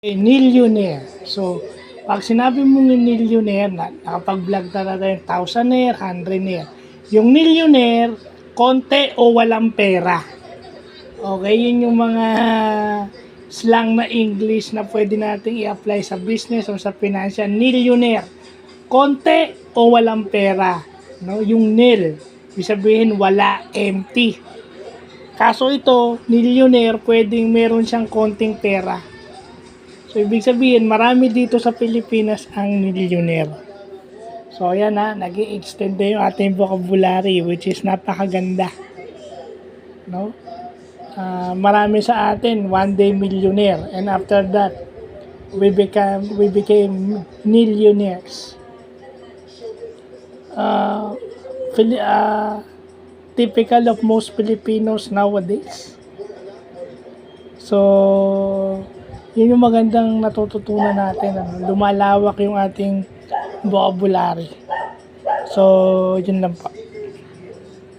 Millionaire. So, pag sinabi mong millionaire, nakapag-vlog na tayo, thousandaire, hundredaire. Yung millionaire, konti o walang pera. Okay, yun yung mga slang na English na pwede nating i-apply sa business o sa financial. Millionaire, konti o walang pera. No? Yung nil, ibig sabihin wala, empty. Kaso ito, millionaire, pwedeng meron siyang konting pera. So, ibig sabihin, marami dito sa Pilipinas ang millionaire. So, ayan na, nag-i-extend na yung ating vocabulary, which is napakaganda. No? Marami sa atin, one day millionaire. And after that, we became millionaires. Typical of most Filipinos nowadays. So, yun yung magandang natututunan natin. Lumalawak yung ating vocabulary. So, yun lang po.